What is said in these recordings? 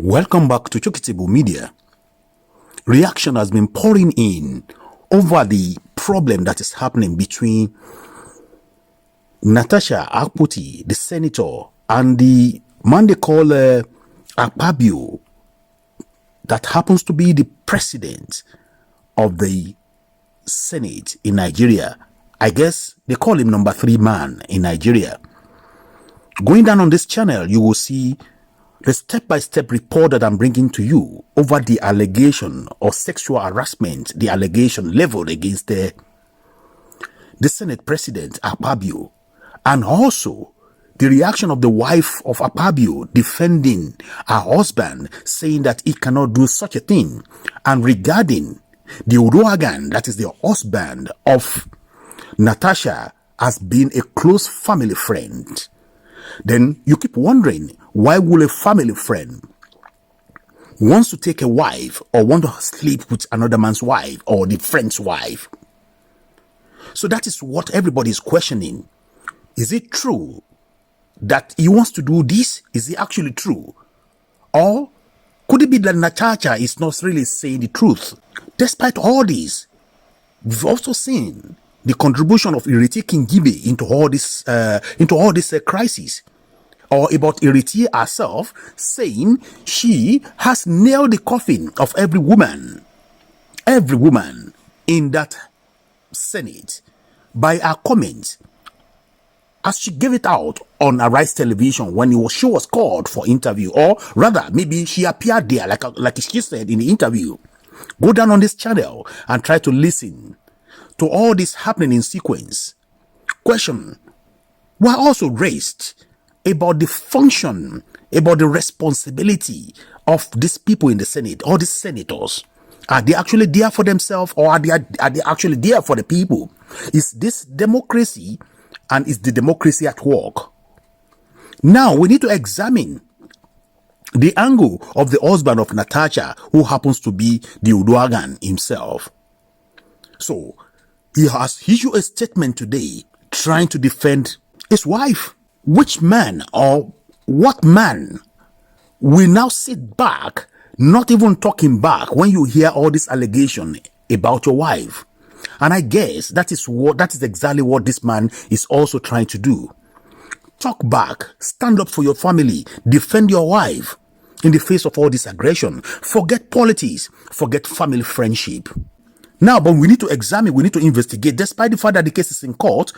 Welcome back to Chokitable Media. Reaction has been pouring in over the problem that is happening between Natasha Akpoti, the senator, and the man they call Akpabio, that happens to be the president of the Senate in Nigeria. I guess they call him number 3 man in Nigeria. Going down on this channel, you will see the step-by-step report that I'm bringing to you over the allegation of sexual harassment, the allegation leveled against the Senate President Akpabios, and also the reaction of the wife of Akpabios defending her husband, saying that he cannot do such a thing, and regarding the Uduaghan, that is the husband of Natasha, as being a close family friend. Then you keep wondering, why will a family friend wants to take a wife or want to sleep with another man's wife or the friend's wife? So that is what everybody is questioning. Is it true that he wants to do this? Is it actually true? Or could it be that Natasha is not really saying the truth? Despite all this, we've also seen the contribution of Ireti Kingibe into all this crisis, or about Ireti herself saying she has nailed the coffin of every woman in that Senate by her comments, as she gave it out on Arise Television when she was called for interview, or rather maybe she appeared there like she said in the interview. Go down on this channel and try to listen to all this happening in sequence. Question were also raised about the function, about the responsibility of these people in the Senate, all these senators. Are they actually there for themselves, or are they actually there for the people? Is this democracy, and is the democracy at work? Now we need to examine the angle of the husband of Natasha, who happens to be the Uduaghan himself. So he has issued a statement today trying to defend his wife. Which man or what man will now sit back, not even talking back, when you hear all this allegation about your wife? And I guess that is exactly what this man is also trying to do. Talk back, stand up for your family, defend your wife in the face of all this aggression. Forget politics, forget family friendship. Now, but we need to examine, we need to investigate. Despite the fact that the case is in court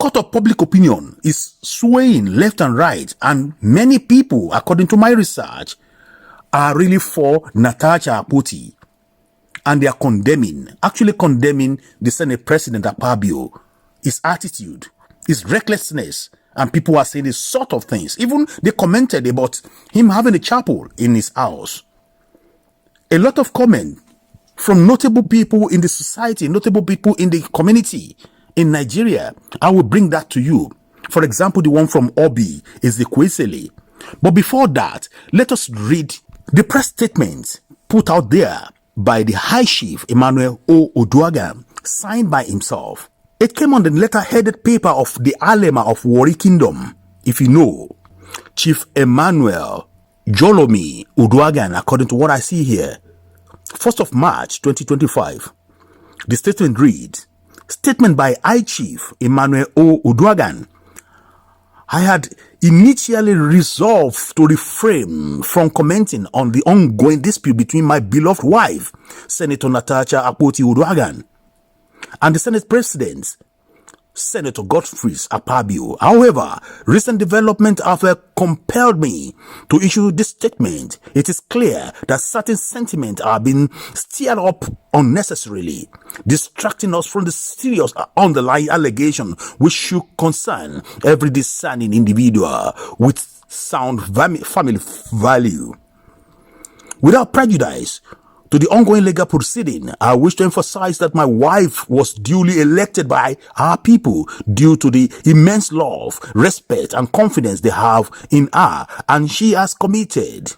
of public opinion is swaying left and right, and many people, according to my research, are really for Natasha Akpoti, and they are actually condemning the Senate President Akpabios, his attitude, his recklessness, and people are saying these sort of things. Even they commented about him having a chapel in his house. A lot of comment from notable people in the society, notable people in the community in Nigeria. I will bring that to you. For example, the one from Obi is the Kwesele. But before that, let us read the press statement put out there by the High Chief Emmanuel Uduaghan, signed by himself. It came on the letter-headed paper of the Alema of Warri Kingdom. If you know, Chief Emmanuel Uduaghan, according to what I see here, 1st of March 2025. The statement reads, statement by High Chief Emmanuel Uduaghan. I had initially resolved to refrain from commenting on the ongoing dispute between my beloved wife, Senator Natasha Akpoti Uduaghan, and the Senate President, Senator Akpabios. However, recent developments have compelled me to issue this statement. It is clear that certain sentiments are being stirred up unnecessarily, distracting us from the serious underlying allegation which should concern every discerning individual with sound family value. Without prejudice to the ongoing legal proceeding, I wish to emphasize that my wife was duly elected by our people due to the immense love, respect, and confidence they have in her, and she has committed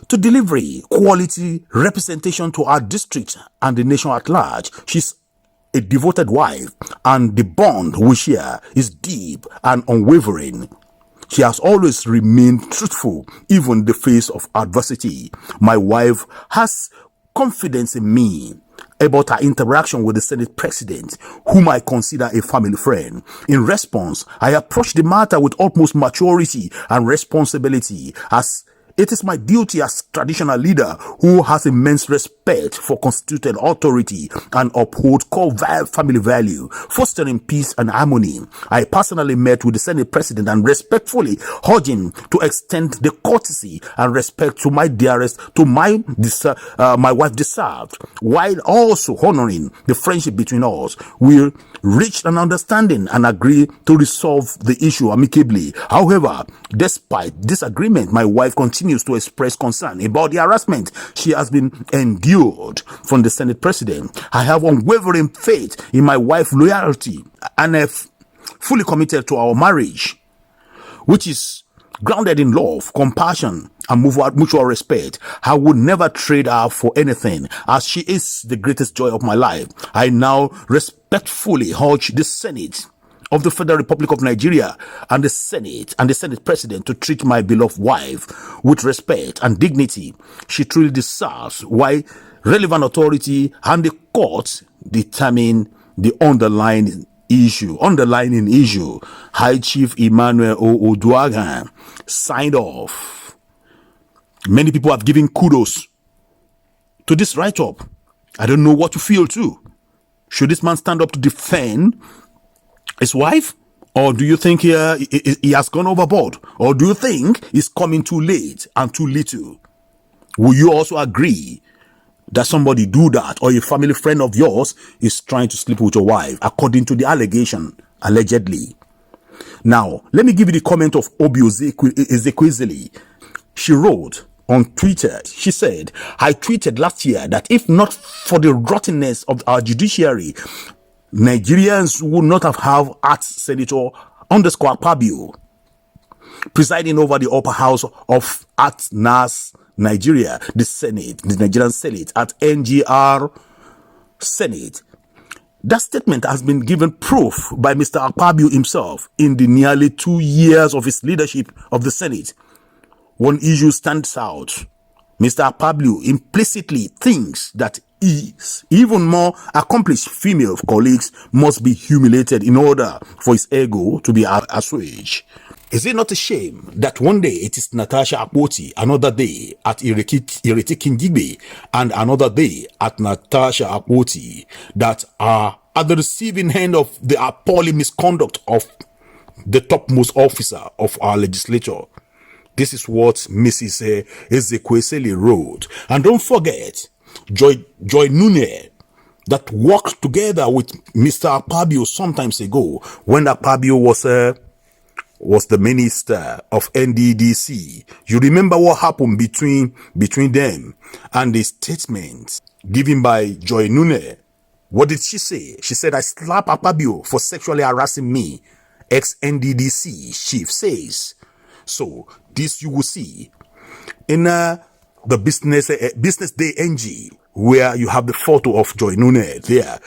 to delivery quality representation to our district and the nation at large. She's a devoted wife, and the bond we share is deep and unwavering. She has always remained truthful, even in the face of adversity. My wife has confidence in me about her interaction with the Senate President, whom I consider a family friend. In response, I approached the matter with utmost maturity and responsibility, as it is my duty as traditional leader who has immense respect for constituted authority and uphold core family value, fostering peace and harmony. I personally met with the Senate President and respectfully urged him to extend the courtesy and respect to my dearest, to my wife deserved, while also honoring the friendship between us. We reached an understanding and agreed to resolve the issue amicably. However, despite disagreement, my wife continues to express concern about the harassment she has been endured from the Senate President. I have unwavering faith in my wife's loyalty and have fully committed to our marriage, which is grounded in love, compassion, and mutual respect. I would never trade her for anything, as she is the greatest joy of my life. I now respectfully urge the Senate of the Federal Republic of Nigeria and the Senate President to treat my beloved wife with respect and dignity she truly deserves, while relevant authority and the courts determine the underlying issue. High Chief Emmanuel Uduaghan signed off. Many people have given kudos to this write-up. I don't know what to feel too. Should this man stand up to defend his wife? Or do you think he has gone overboard? Or do you think he's coming too late and too little? Will you also agree that somebody do that, or a family friend of yours is trying to sleep with your wife, according to the allegation, allegedly? Now, let me give you the comment of Obi Ezekwesili. She wrote on Twitter, she said, I tweeted last year that if not for the rottenness of our judiciary, Nigerians would not have Art Senator _Akpabio presiding over the upper house of Art NAS Nigeria, the Nigerian Senate, at NGR Senate. That statement has been given proof by Mr. Akpabio himself in the nearly 2 years of his leadership of the Senate. One issue stands out. Mr. Akpabio implicitly thinks that his even more accomplished female colleagues must be humiliated in order for his ego to be assuaged. Is it not a shame that one day it is Natasha Akpoti, another day at Ireti Kingibe, and another day at Natasha Akpoti that are at the receiving end of the appalling misconduct of the topmost officer of our legislature? This is what Mrs. Ezekwesili wrote. And don't forget, Joy Nune, that worked together with Mr. Akpabio sometimes ago, when Akpabio was the minister of NDDC. You remember what happened between them, and the statement given by Joy Nune. What did she say? She said, I slapped Akpabio for sexually harassing me, ex-NDDC chief says. So this you will see in the business day NG, where you have the photo of Joy Nune there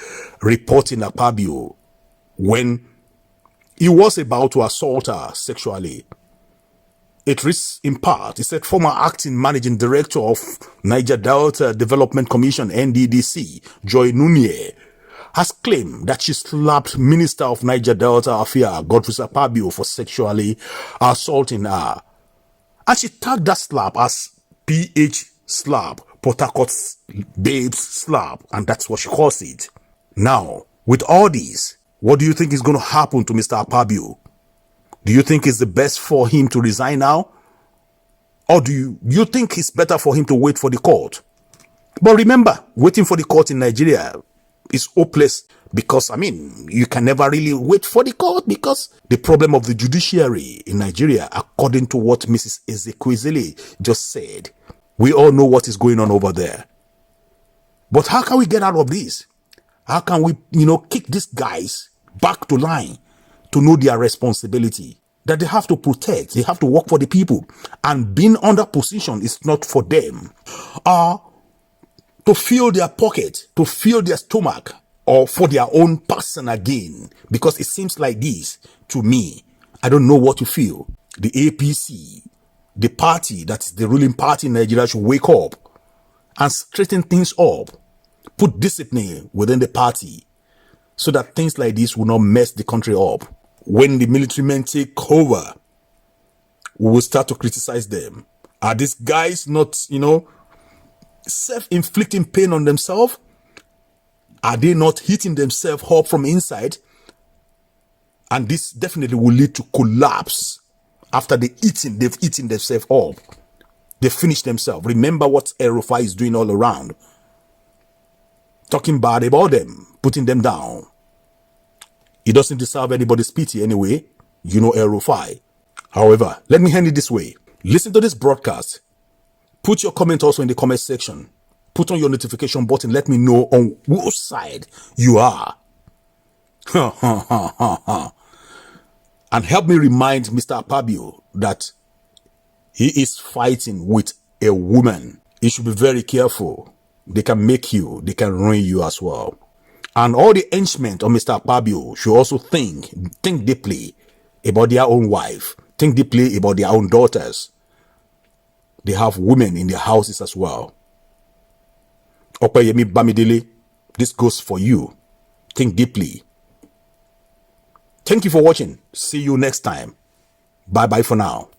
reporting Akpabio when he was about to assault her sexually. It reads in part, it said, former acting managing director of Niger Delta Development Commission, NDDC, Joy Nune, has claimed that she slapped Minister of Niger Delta Affairs, Godfrey Akpabio, for sexually assaulting her. And she tagged that slap as PH slap, Port Harcourt's babes slap, and that's what she calls it. Now, with all this, what do you think is going to happen to Mr. Akpabio? Do you think it's the best for him to resign now? Or do you think it's better for him to wait for the court? But remember, waiting for the court in Nigeria is hopeless, because, you can never really wait for the court, because the problem of the judiciary in Nigeria, according to what Mrs. Ezekwesili just said, we all know what is going on over there. But how can we get out of this? How can we, kick these guys back to line to know their responsibility, that they have to protect, they have to work for the people, and being under position is not for them. To fill their pocket, to fill their stomach, or for their own personal gain, because it seems like this to me. I don't know what to feel. The APC, the party that is the ruling party in Nigeria, should wake up and straighten things up. Put discipline within the party so that things like this will not mess the country up. When the military men take over, we will start to criticize them. Are these guys not, self-inflicting pain on themselves? Are they not hitting themselves up from inside? And this definitely will lead to collapse after they've eaten themselves up. They finish themselves. Remember what El-Rufai is doing all around. Talking bad about them, putting them down. He doesn't deserve anybody's pity anyway. You know El-Rufai. However, let me hand it this way. Listen to this broadcast. Put your comment also in the comment section. Put on your notification button. Let me know on which side you are. And help me remind Mr. Akpabio that he is fighting with a woman. He should be very careful. They can make you, they can ruin you as well. And all the henchmen of Mr. Akpabio should also think deeply about their own wife. Think deeply about their own daughters. They have women in their houses as well. Opeyemi Bamidele, this goes for you. Think deeply. Thank you for watching. See you next time. Bye-bye for now.